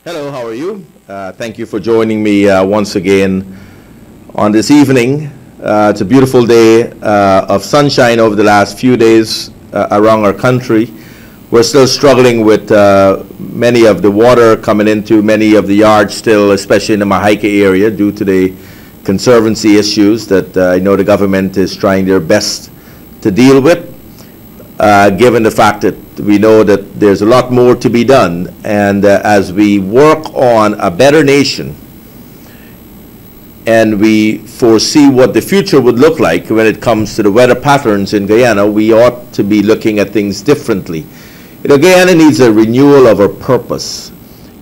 Hello, how are you? Thank you for joining me once again on this evening. It's a beautiful day of sunshine over the last few days around our country. We're still struggling with many of the water coming into many of the yards still, especially in the Mahaica area, due to the conservancy issues that I know the government is trying their best to deal with, given the fact that we know that there's a lot more to be done. And as we work on a better nation and we foresee what the future would look like when it comes to the weather patterns in Guyana, we ought to be looking at things differently. You know, Guyana needs a renewal of our purpose.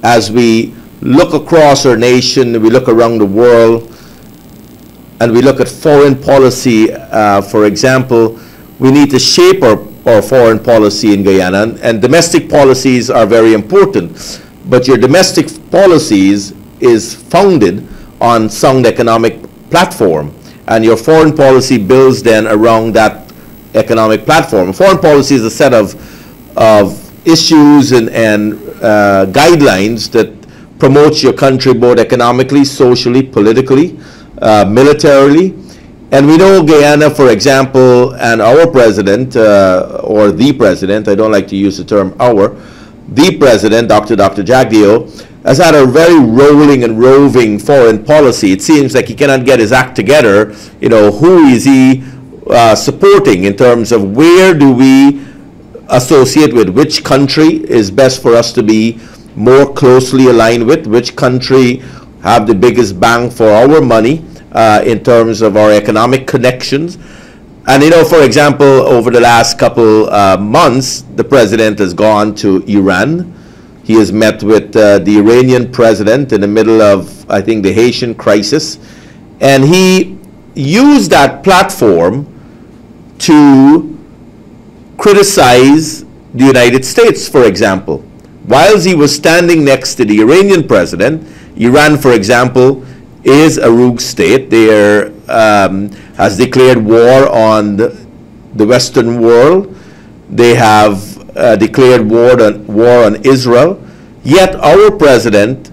As we look across our nation, we look around the world, and we look at foreign policy, for example, we need to shape our foreign policy in Guyana, and domestic policies are very important. But your domestic policies is founded on sound economic platform, and your foreign policy builds then around that economic platform. Foreign policy is a set of issues and guidelines that promotes your country both economically, socially, politically, militarily. And we know Guyana, for example, and our president, or the president, I don't like to use the term our, the president, Dr. Jagdeo, has had a very rolling and roving foreign policy. It seems like he cannot get his act together. You know, who is he supporting in terms of where do we associate with, which country is best for us to be more closely aligned with, which country have the biggest bang for our money in terms of our economic connections. And you know, for example, over the last couple months, the president has gone to Iran. He has met with the Iranian president in the middle of, I think, the Haitian crisis. And he used that platform to criticize the United States, for example. Whilst he was standing next to the Iranian president, Iran, for example, is a rogue state. They has declared war on the Western world. They have declared war on Israel. Yet our president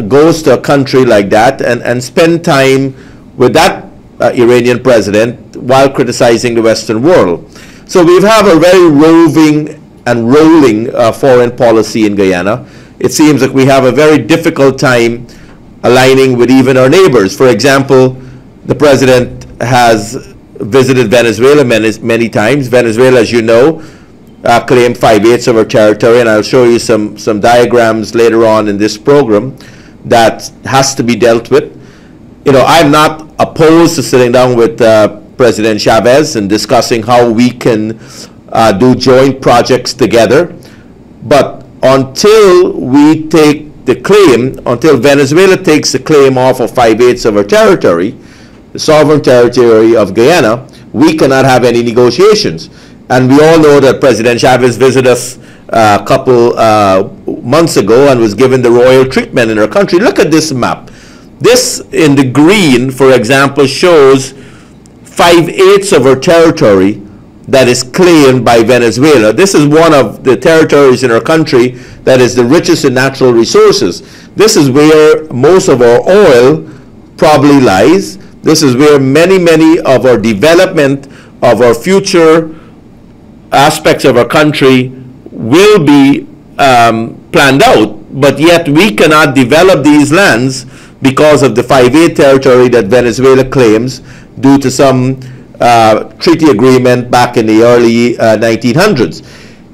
goes to a country like that and spend time with that Iranian president while criticizing the Western world. So we have a very roving and rolling foreign policy in Guyana. It seems like we have a very difficult time aligning with even our neighbors. For example, the president has visited Venezuela many times. Venezuela, as you know, claimed 5/8 of our territory, and I'll show you some diagrams later on in this program that has to be dealt with. You know, I'm not opposed to sitting down with President Chavez and discussing how we can do joint projects together, but until we take the claim, until Venezuela takes the claim off of 5/8 of our territory, the sovereign territory of Guyana, we cannot have any negotiations. And we all know that President Chavez visited us a couple months ago and was given the royal treatment in our country. Look at this map. This in the green, for example, shows 5/8 of our territory that is claimed by Venezuela. This is one of the territories in our country that is the richest in natural resources. This is where most of our oil probably lies. This is where many of our development of our future aspects of our country will be planned out, but yet we cannot develop these lands because of the 5/8 territory that Venezuela claims due to some treaty agreement back in the early 1900s.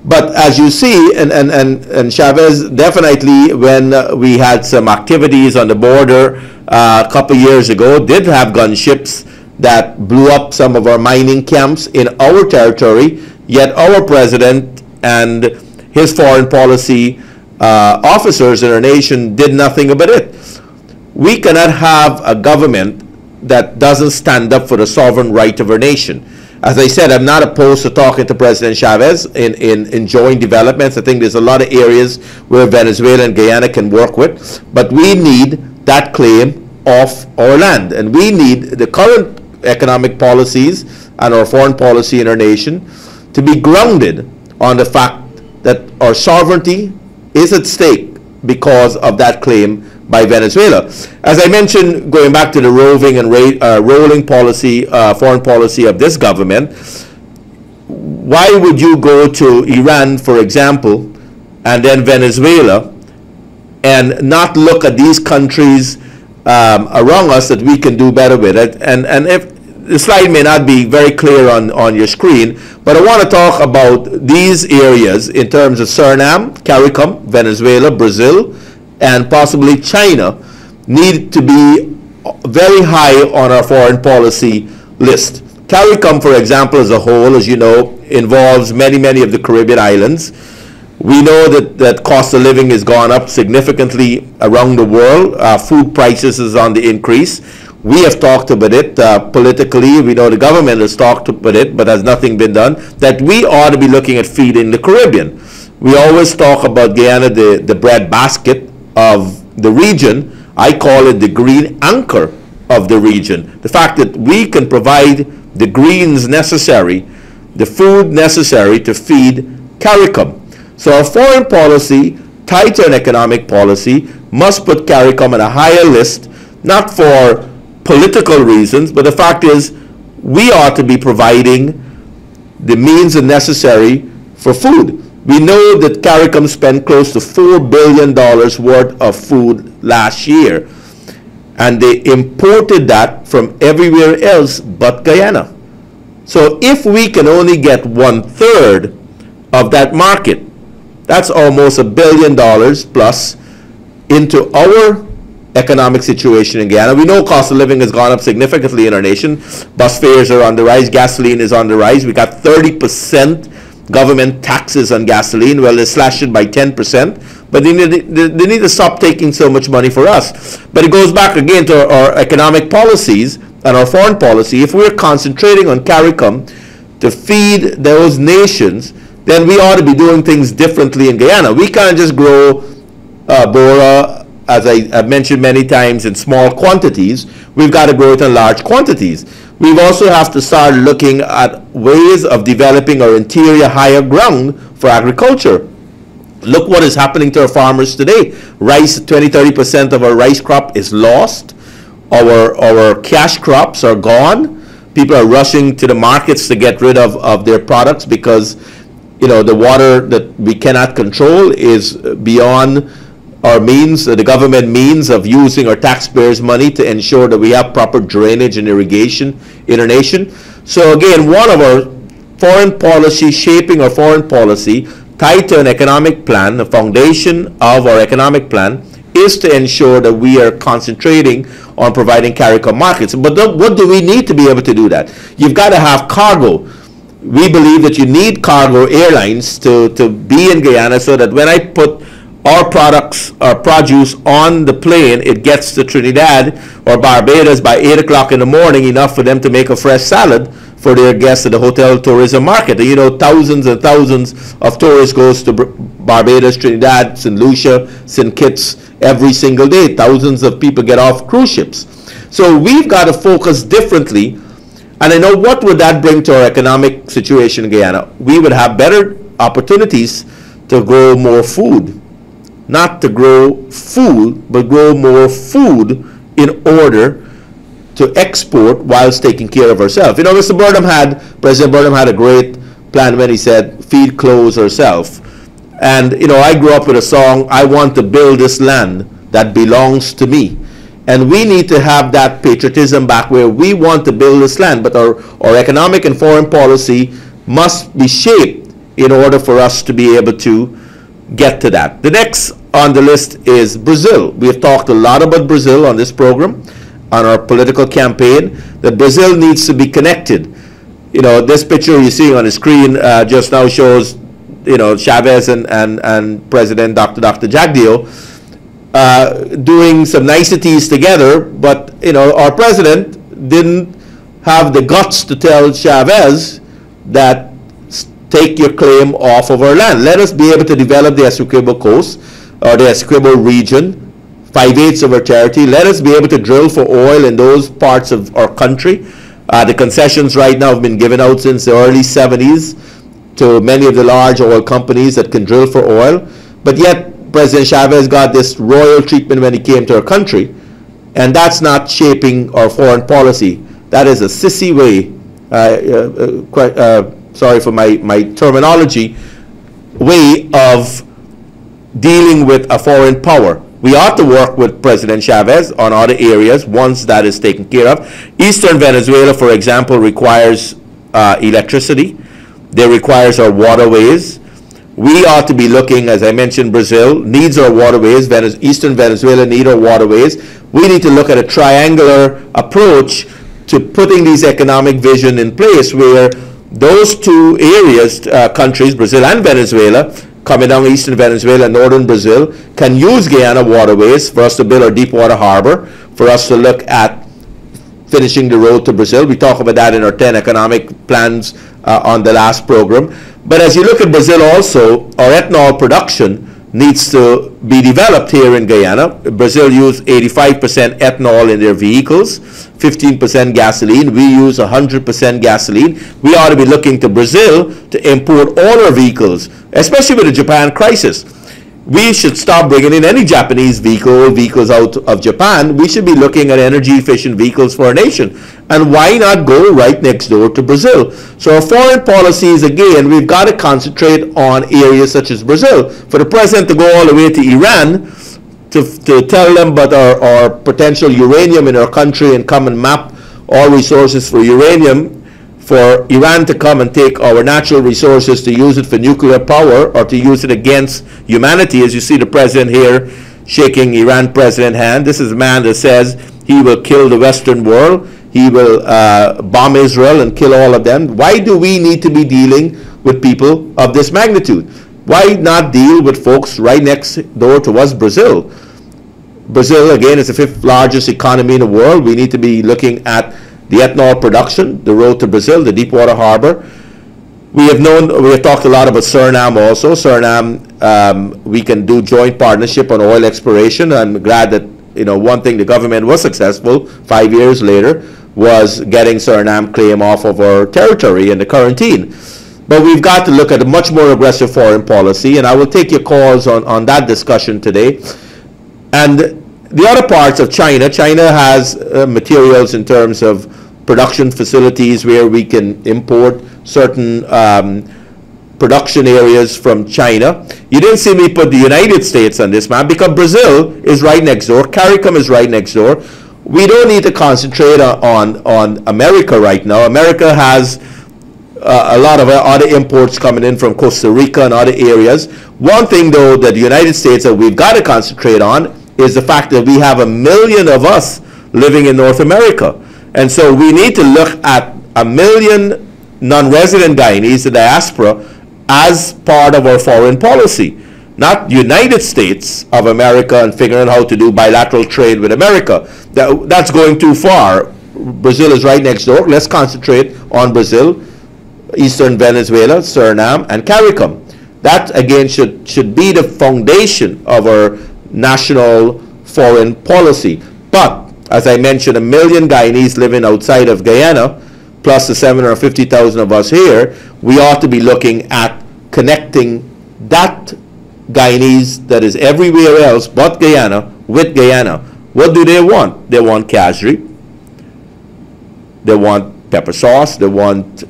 But as you see, and Chavez definitely, when we had some activities on the border a couple years ago, did have gunships that blew up some of our mining camps in our territory, yet our president and his foreign policy officers in our nation did nothing about it. We cannot have a government that doesn't stand up for the sovereign right of our nation. As I said, I'm not opposed to talking to President Chavez in joint developments. I think there's a lot of areas where Venezuela and Guyana can work with, but we need that claim off our land, and we need the current economic policies and our foreign policy in our nation to be grounded on the fact that our sovereignty is at stake because of that claim by Venezuela. As I mentioned, going back to the roving and rolling policy, foreign policy of this government, why would you go to Iran, for example, and then Venezuela, and not look at these countries around us that we can do better with it? And if the slide may not be very clear on your screen, but I want to talk about these areas in terms of Suriname, CARICOM, Venezuela, Brazil, and possibly China need to be very high on our foreign policy list. CARICOM, for example, as a whole, as you know, involves many of the Caribbean islands. We know that cost of living has gone up significantly around the world. Food prices is on the increase. We have talked about it politically. We know the government has talked about it, but has nothing been done, that we ought to be looking at feeding the Caribbean. We always talk about Guyana, the bread basket of the region. I call it the green anchor of the region. The fact that we can provide the greens necessary, the food necessary to feed CARICOM. So our foreign policy, tied to an economic policy, must put CARICOM on a higher list, not for political reasons, but the fact is we ought to be providing the means necessary for food. We know that CARICOM spent close to $4 billion worth of food last year, and they imported that from everywhere else but Guyana. So if we can only get 1/3 of that market, that's almost $1 billion plus into our economic situation in Guyana. We know cost of living has gone up significantly in our nation. Bus fares are on the rise. Gasoline is on the rise. We got 30% government taxes on gasoline. Well, they slashed it by 10%. But they need to stop taking so much money for us. But it goes back again to our economic policies and our foreign policy. If we're concentrating on CARICOM to feed those nations, then we ought to be doing things differently in Guyana. We can't just grow Bora, as I've mentioned many times, in small quantities. We've got to grow it in large quantities. We also have to start looking at ways of developing our interior higher ground for agriculture. Look what is happening to our farmers today. Rice, 20-30% of our rice crop is lost. Our cash crops are gone. People are rushing to the markets to get rid of their products because, you know, the water that we cannot control is beyond our means, the government means of using our taxpayers' money to ensure that we have proper drainage and irrigation in our nation. So again, one of our foreign policy, shaping our foreign policy, tied to an economic plan, the foundation of our economic plan, is to ensure that we are concentrating on providing CARICOM markets. But what do we need to be able to do that? You've got to have cargo. We believe that you need cargo airlines to be in Guyana so that when I put our products, our produce on the plane, it gets to Trinidad or Barbados by 8 o'clock in the morning, enough for them to make a fresh salad for their guests at the hotel tourism market. And you know, thousands and thousands of tourists goes to Barbados, Trinidad, St. Lucia, St. Kitts every single day. Thousands of people get off cruise ships. So we've got to focus differently. And I know, what would that bring to our economic situation in Guyana? We would have better opportunities to grow more food. Not to grow food, but grow more food in order to export whilst taking care of ourselves. You know, President Burnham had a great plan when he said, feed, clothes, ourselves. And, you know, I grew up with a song, I want to build this land that belongs to me. And we need to have that patriotism back, where we want to build this land, but our economic and foreign policy must be shaped in order for us to be able to get to that. The next on the list is Brazil. We have talked a lot about Brazil on this program, on our political campaign, that Brazil needs to be connected. You know, this picture you see on the screen just now shows, you know, Chavez and President Dr. Jagdeo doing some niceties together, but, you know, our president didn't have the guts to tell Chavez that take your claim off of our land. Let us be able to develop the Essequibo Coast, or the Essequibo region, 5/8 of our territory. Let us be able to drill for oil in those parts of our country. The concessions right now have been given out since the early 70s to many of the large oil companies that can drill for oil. But yet, President Chavez got this royal treatment when he came to our country, and that's not shaping our foreign policy. That is a sissy way, sorry for my terminology, way of dealing with a foreign power. We ought to work with President Chavez on other areas once that is taken care of. Eastern Venezuela, for example, requires electricity. They requires our waterways. We ought to be looking, as I mentioned, Brazil needs our waterways. Eastern Venezuela need our waterways. We need to look at a triangular approach to putting these economic vision in place where those two areas, countries, Brazil and Venezuela, coming down eastern Venezuela, northern Brazil, can use Guyana waterways for us to build our deep water harbor, for us to look at finishing the road to Brazil. We talk about that in our 10 economic plans on the last program. But as you look at Brazil also, our ethanol production needs to be developed here in Guyana. Brazil uses 85% ethanol in their vehicles, 15% gasoline. We use 100% gasoline. We ought to be looking to Brazil to import all our vehicles, especially with the Japan crisis. We should stop bringing in any Japanese vehicles out of Japan. We should be looking at energy efficient vehicles for our nation. And why not go right next door to Brazil? So our foreign policies, again, we've got to concentrate on areas such as Brazil. For the president to go all the way to Iran to tell them about our potential uranium in our country and come and map all resources for uranium, for Iran to come and take our natural resources to use it for nuclear power or to use it against humanity, as you see the president here shaking Iran president's hand. This is a man that says he will kill the Western world. He will bomb Israel and kill all of them. Why do we need to be dealing with people of this magnitude? Why not deal with folks right next door to us, Brazil? Brazil, again, is the 5th largest economy in the world. We need to be looking at the ethanol production, the road to Brazil, the Deepwater Harbor. We have talked a lot about Suriname also. Suriname, we can do joint partnership on oil exploration. I'm glad that, one thing the government was successful 5 years later was getting Suriname claim off of our territory in the quarantine. But we've got to look at a much more aggressive foreign policy, and I will take your calls on that discussion today. And the other parts of China, China has materials in terms of production facilities where we can import certain production areas from China. You didn't see me put the United States on this map because Brazil is right next door. CARICOM is right next door. We don't need to concentrate on America right now. America has a lot of other imports coming in from Costa Rica and other areas. One thing, though, that the United States that we've got to concentrate on is the fact that we have 1 million of us living in North America. And so we need to look at 1 million non-resident Guyanese, the diaspora, as part of our foreign policy. Not United States of America and figuring out how to do bilateral trade with America. That's going too far. Brazil is right next door. Let's concentrate on Brazil, Eastern Venezuela, Suriname, and CARICOM. That, again, should be the foundation of our national foreign policy. But, as I mentioned, 1 million Guyanese living outside of Guyana, plus the 750,000 of us here, we ought to be looking at connecting that Guyanese that is everywhere else but Guyana with Guyana. What do they want? They want kashri. They want pepper sauce. They want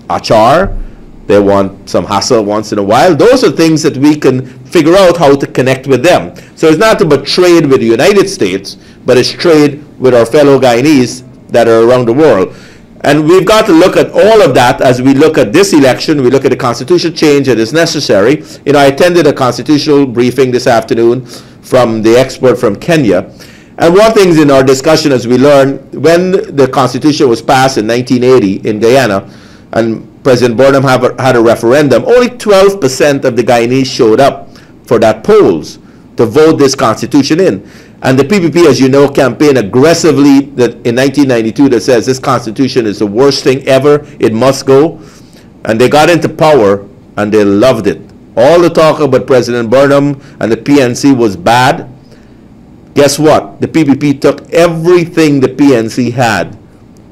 achar. They want some hassle once in a while. Those are things that we can figure out how to connect with them. So it's not about trade with the United States, but it's trade with our fellow Guyanese that are around the world. And we've got to look at all of that as we look at this election. We look at the constitutional change that is necessary. I attended a constitutional briefing this afternoon from the expert from Kenya. And one thing in our discussion as we learned, when the Constitution was passed in 1980 in Guyana, and President Burnham had a referendum, only 12% of the Guyanese showed up for that polls to vote this Constitution in. And the PPP, as you know, campaigned aggressively in 1992 that says this Constitution is the worst thing ever, it must go. And they got into power and they loved it. All the talk about President Burnham and the PNC was bad. Guess what? The PPP took everything the PNC had,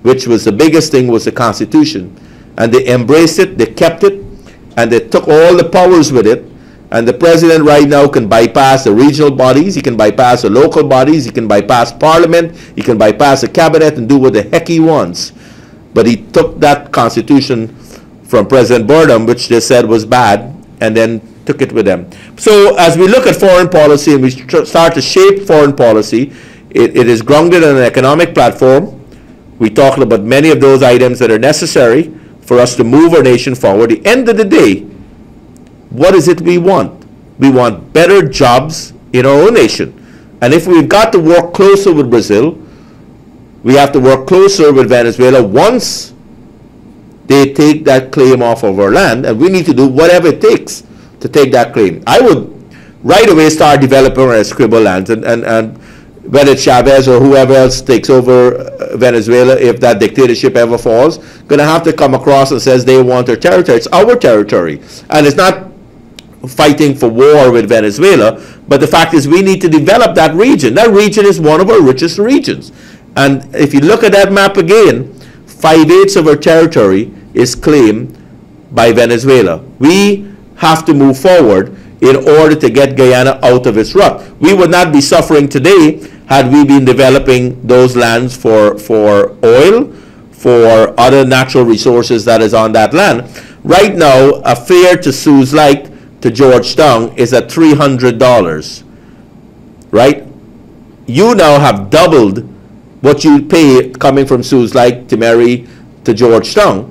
which was the biggest thing was the Constitution. And they embraced it, they kept it, and they took all the powers with it. And the president right now can bypass the regional bodies, he can bypass the local bodies, he can bypass parliament, he can bypass the cabinet and do what the heck he wants. But he took that constitution from President Burnham, which they said was bad, and then took it with them. So as we look at foreign policy and we start to shape foreign policy, it is grounded on an economic platform. We talked about many of those items that are necessary for us to move our nation forward. At the end of the day, what is it we want? We want better jobs in our own nation. And if we've got to work closer with Brazil, we have to work closer with Venezuela once they take that claim off of our land, and we need to do whatever it takes to take that claim. I would right away start developing our scribble lands, and whether it's Chavez or whoever else takes over Venezuela, if that dictatorship ever falls, going to have to come across and says they want our territory. It's our territory. And it's not fighting for war with Venezuela, but the fact is we need to develop that region. That region is one of our richest regions. And if you look at that map again, 5/8 of our territory is claimed by Venezuela. We have to move forward in order to get Guyana out of its rut. We would not be suffering today had we been developing those lands for oil, for other natural resources that is on that land. Right now, a fare to Sault Lake to Georgetown is at $300, right? You now have doubled what you pay coming from Sault Lake to Mary to Georgetown.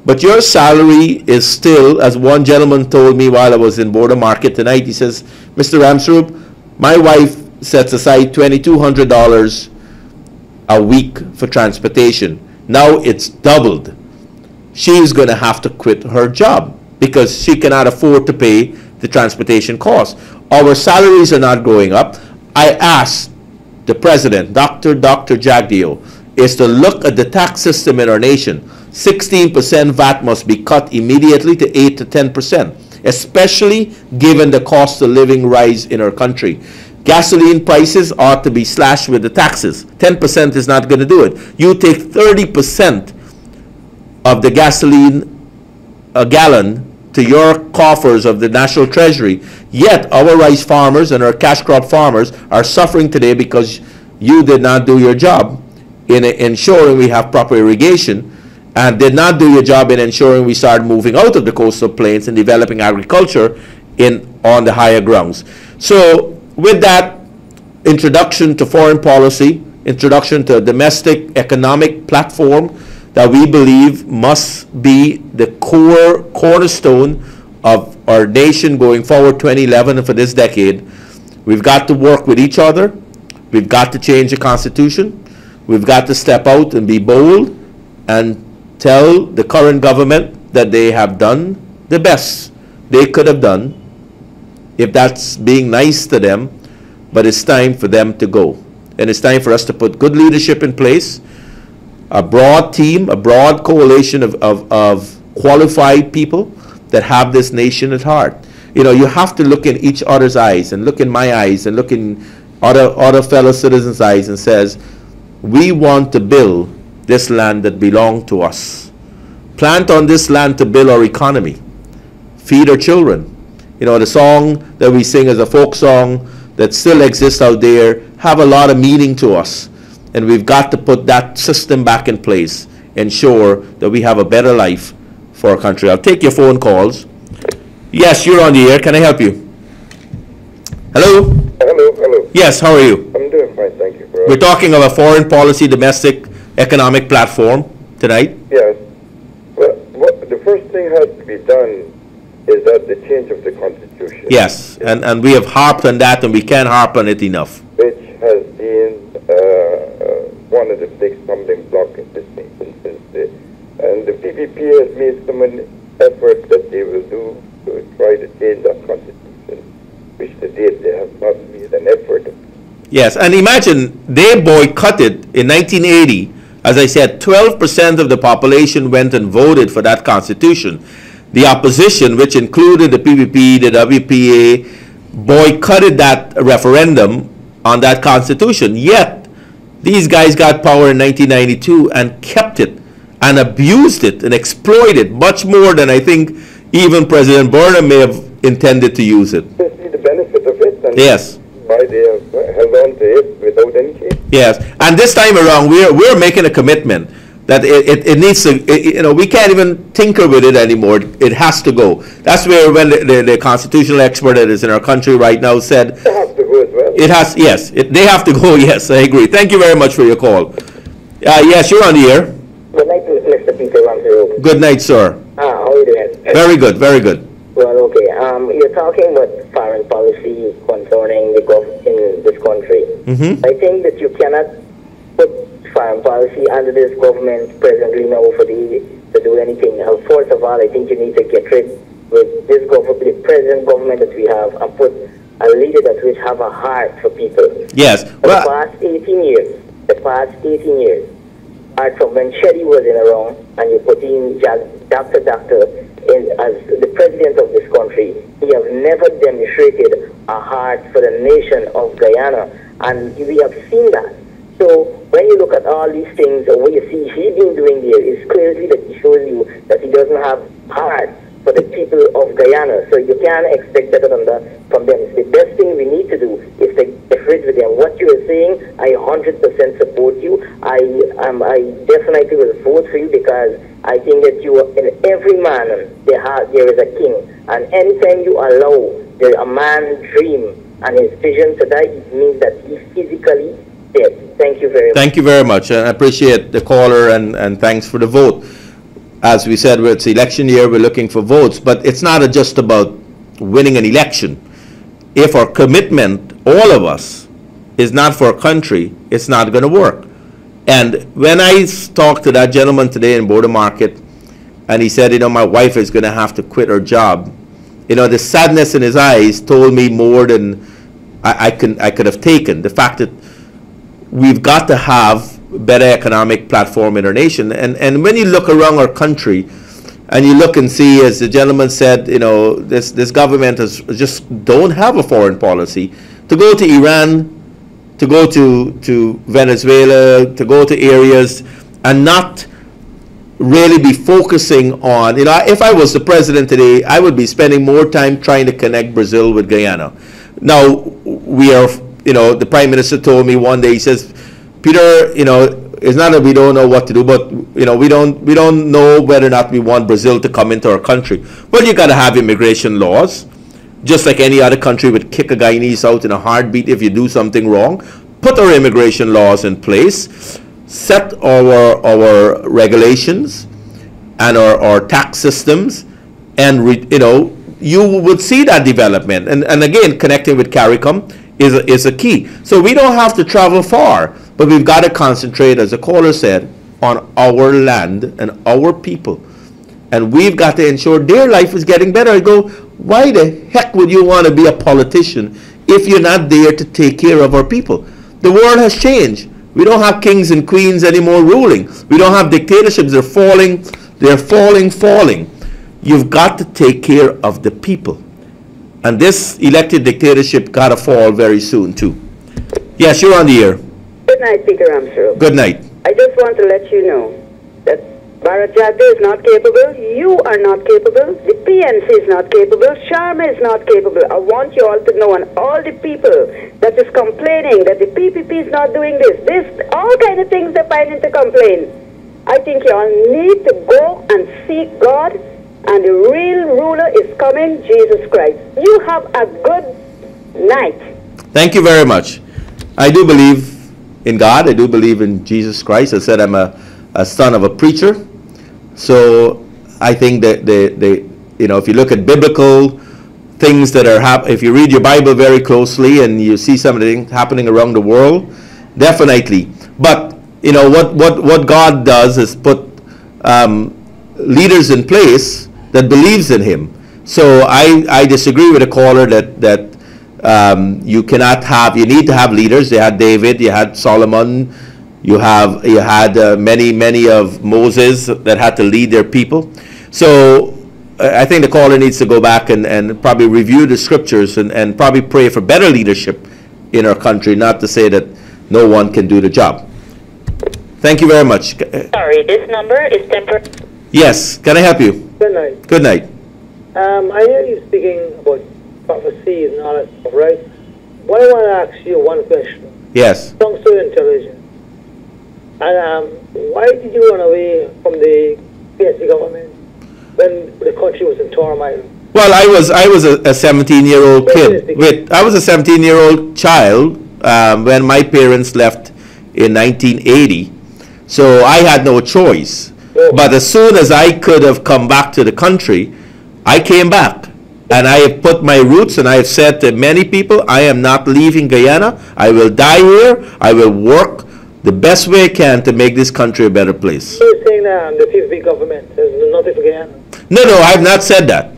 But your salary is still, as one gentleman told me while I was in Border Market tonight, he says, Mr. Ramsaroop, my wife sets aside $2,200 a week for transportation. Now it's doubled. She's going to have to quit her job because she cannot afford to pay the transportation costs. Our salaries are not going up. I asked the president, Dr. Jagdeo, is to look at the tax system in our nation. 16% VAT must be cut immediately to 8 to 10%, especially given the cost of living rise in our country. Gasoline prices ought to be slashed with the taxes. 10% is not going to do it. You take 30% of the gasoline a gallon to your coffers of the National Treasury, yet our rice farmers and our cash crop farmers are suffering today because you did not do your job in ensuring we have proper irrigation, and did not do your job in ensuring we start moving out of the coastal plains and developing agriculture on the higher grounds. So with that introduction to foreign policy, introduction to a domestic economic platform that we believe must be the cornerstone of our nation going forward 2011 and for this decade, we've got to work with each other. We've got to change the Constitution. We've got to step out and be bold and tell the current government that they have done the best they could have done, if that's being nice to them, but it's time for them to go. And it's time for us to put good leadership in place, a broad team, a broad coalition of qualified people that have this nation at heart. You know, you have to look in each other's eyes and look in my eyes and look in other fellow citizens' eyes and says, we want to build this land that belongs to us. Plant on this land to build our economy. Feed our children. You know, the song that we sing as a folk song that still exists out there have a lot of meaning to us. And we've got to put that system back in place, ensure that we have a better life for our country. I'll take your phone calls. Yes, you're on the air. Can I help you? Hello? Hello. Yes, how are you? I'm doing fine, thank you. We're talking of a foreign policy, domestic economic platform tonight. Yes. Well, the first thing has to be done is that the change of the Constitution. Yes, and we have harped on that, and we can't harp on it enough. Which has been one of the big stumbling blocks in this nation since and the PPP has made so many efforts that they will do to try to change that Constitution, which to date they have not made an effort. Yes, and imagine they boycotted in 1980. As I said, 12% of the population went and voted for that Constitution. The opposition, which included the PPP, the WPA, boycotted that referendum on that Constitution. Yet, these guys got power in 1992 and kept it and abused it and exploited much more than I think even President Burnham may have intended to use it. They see the benefit of it, and Yes. why they have held on to it without any change. Yes, and this time around, we're making a commitment that it needs to, you know, we can't even tinker with it anymore. It has to go. That's where when the constitutional expert that is in our country right now said, They have to go as well. it has, yes, they have to go, yes, I agree. Thank you very much for your call. Yes, you're on the air. Good night, Mr. Peter Ramsaroop. Good night, sir. How are you doing? Very good, very good. Well, okay. You're talking about foreign policy concerning the government in this country. I think that you cannot put foreign policy under this government presently now to do anything. First of all, I think you need to get rid with this government, the present government that we have, and put a leader that will have a heart for people. Yes. For the past 18 years, apart from when Shetty wasn't around, and you put in Dr. as the president of this country, he have never demonstrated a heart for the nation of Guyana, and we have seen that. So when you look at all these things, what you see he's been doing there is clearly that he shows you that he doesn't have heart for the people of Guyana. So you can't expect better than that from them. The best thing we need to do is to get rid of them. What you are saying, I 100% support you. I definitely will vote for you, because I think that you are, in every man there is a king, and anytime you allow a man dream and his vision to die, it means that he's physically dead. Thank you very much. Thank you very much. I appreciate the caller, and thanks for the vote. As we said, it's election year, we're looking for votes, but it's not just about winning an election. If our commitment, all of us, is not for a country, it's not going to work. And when I talked to that gentleman today in Border Market, and he said, you know, my wife is going to have to quit her job, you know, the sadness in his eyes told me more than I could have taken. The fact that we've got to have better economic platform in our nation. And when you look around our country, and you look and see, as the gentleman said, you know, this government has just don't have a foreign policy. To go to Iran, to go to Venezuela, to go to areas and not really be focusing on, you know, if I was the president today, I would be spending more time trying to connect Brazil with Guyana. Now, we are, you know, the Prime Minister told me one day, he says, Peter, you know, it's not that we don't know what to do, but, you know, we don't know whether or not we want Brazil to come into our country. Well, you got to have immigration laws, just like any other country would kick a Guyanese out in a heartbeat if you do something wrong. Put our immigration laws in place, set our regulations and our tax systems, and you know, you would see that development. And again, connecting with CARICOM is a key. So we don't have to travel far, but we've got to concentrate, as the caller said, on our land and our people. And we've got to ensure their life is getting better. I go, why the heck would you want to be a politician if you're not there to take care of our people? The world has changed. We don't have kings and queens anymore ruling. We don't have dictatorships. They're falling. You've got to take care of the people. And this elected dictatorship got to fall very soon, too. Yes, you're on the air. Good night, Peter Ramsaroop. Good night. I just want to let you know that Bharat Jagda is not capable, you are not capable, the PNC is not capable, Sharma is not capable. I want you all to know, and all the people that is complaining that the PPP is not doing this, all kind of things they're finding to complain. I think you all need to go and seek God, and the real ruler is coming, Jesus Christ. You have a good night. Thank you very much. I do believe in God. I do believe in Jesus Christ. I said I'm a son of a preacher. So I think that you know, if you look at biblical things that are happening, if you read your Bible very closely and you see some of the things happening around the world, definitely. But you know what God does is put leaders in place that believes in Him. So I disagree with a caller that you need to have leaders. You had David, you had Solomon, you had many of Moses that had to lead their people. So I think the caller needs to go back and probably review the scriptures and probably pray for better leadership in our country, not to say that no one can do the job. Thank you very much. Sorry, this number is temporary. Yes, can I help you? Good night. Good night. I hear you speaking about prophecies and all that stuff, right? What I want to ask you one question. Yes. You sound so intelligent. And why did you run away from the PNC government when the country was in turmoil? Well, I was a 17-year-old kid. I was a 17-year-old child when my parents left in 1980. So I had no choice. Oh. But as soon as I could have come back to the country, I came back. And I have put my roots, and I have said to many people, I am not leaving Guyana. I will die here. I will work the best way I can to make this country a better place. You're saying that the PPP government has nothing for Guyana? No, I have not said that.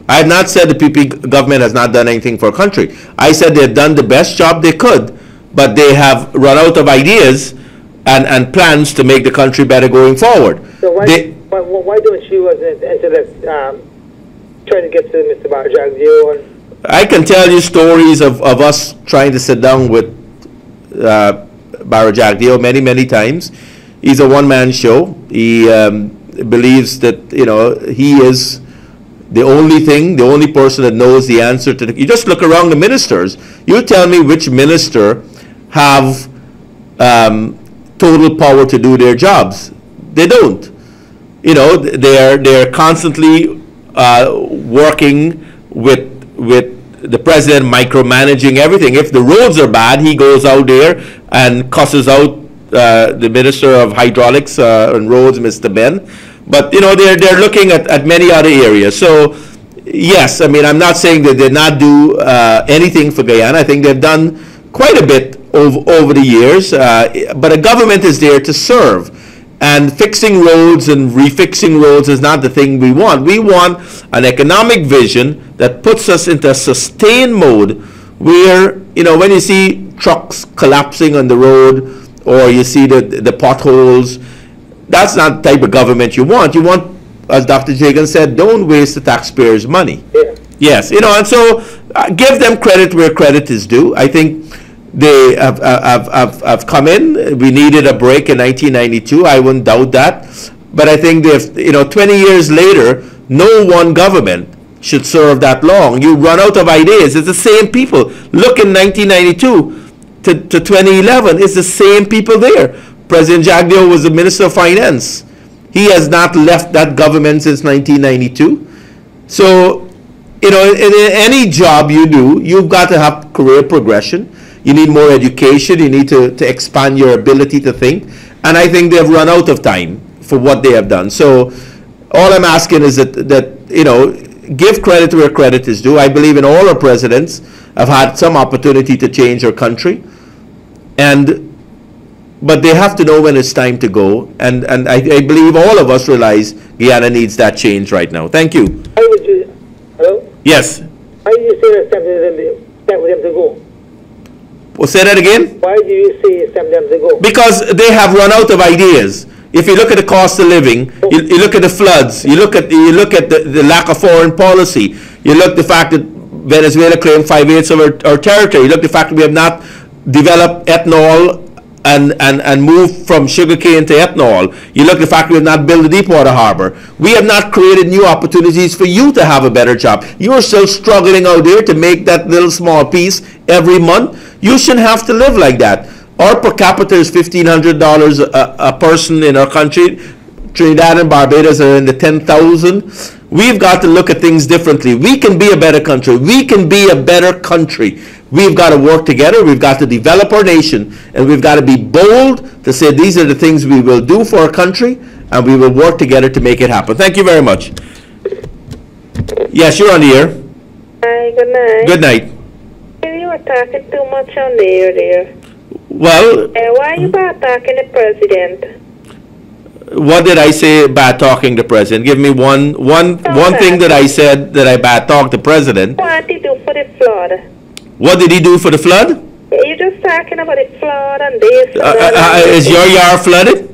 I have not said the PP government has not done anything for a country. I said they've done the best job they could, but they have run out of ideas and plans to make the country better going forward. So why don't you, as an intellect, try to get to Mr. Barajagdeo? I can tell you stories of us trying to sit down with Barajagdeo many times. He's a one-man show. He believes that, he is the only person that knows the answer to you just look around the ministers. You tell me which minister have total power to do their jobs. They don't. They're constantly working with the president, micromanaging everything. If the roads are bad, he goes out there and cusses out the Minister of Hydraulics and Roads, Mr. Ben. But they're looking at many other areas. So yes, I mean, I'm not saying that they not do anything for Guyana. I think they've done quite a bit over the years. But a government is there to serve. And fixing roads and refixing roads is not the thing we want. We want an economic vision that puts us into a sustained mode where, when you see trucks collapsing on the road or you see the potholes, that's not the type of government you want. You want, as Dr. Jagan said, don't waste the taxpayers' money. Yeah. Yes, and so give them credit where credit is due. I think they have come in. We needed a break in 1992. I wouldn't doubt that. But I think they've, 20 years later, no one government should serve that long. You run out of ideas. It's the same people. Look in 1992 to 2011. It's the same people there. President Jagdeo was the Minister of Finance. He has not left that government since 1992. So, in any job you do, you've got to have career progression. You need more education. You need to expand your ability to think. And I think they've run out of time for what they have done. So all I'm asking is that give credit where credit is due. I believe in all our presidents have had some opportunity to change our country. But they have to know when it's time to go. And I believe all of us realize Guyana needs that change right now. Thank you. Why would you, hello? Yes. Why do you say it's time for them to go? Well, say that again? Why do you say it's time for them to go? Because they have run out of ideas. If you look at the cost of living, you look at the floods, you look at the lack of foreign policy, you look at the fact that Venezuela claimed 5/8 of our territory, you look at the fact that we have not developed ethanol and moved from sugarcane to ethanol. You look at the fact we have not built a deepwater harbor. We have not created new opportunities for you to have a better job. You are still struggling out there to make that little small piece every month. You shouldn't have to live like that. Our per capita is $1,500 a person in our country. Trinidad and Barbados are in the 10,000. We've got to look at things differently. We can be a better country. We can be a better country. We've got to work together. We've got to develop our nation. And we've got to be bold to say these are the things we will do for our country. And we will work together to make it happen. Thank you very much. Yes, you're on the air. Hi, good night. Good night. You were talking too much on the air there. Well, why are you bad-talking the president? What did I say bad talking the president? Give me one thing that I said that I bad talked the president. What did he do for the flood? What did he do for the flood? You're just talking about the flood and this. Is your yard flooded?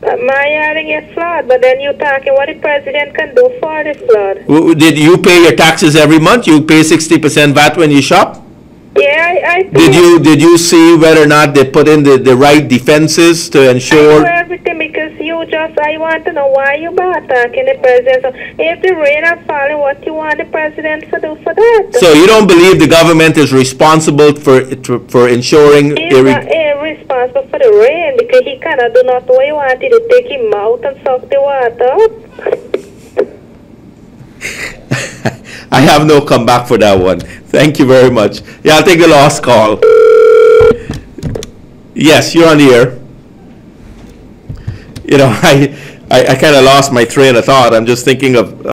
My yard ain't get flood, but then you're talking what the president can do for the flood. Did you pay your taxes every month? You pay 60% VAT when you shop? Yeah, I Did you see whether or not they put in the right defenses to I ensure? know everything because I want to know why you attacking the president. So if the rain are falling, what you want the president to do for that? So you don't believe the government is responsible for ensuring He's not responsible for the rain because he cannot do nothing. What you want to take him out and suck the water out? I have no comeback for that one. Thank you very much. Yeah, I'll take the last call. Yes, you're on the air. You know, I kind of lost my train of thought. I'm just thinking of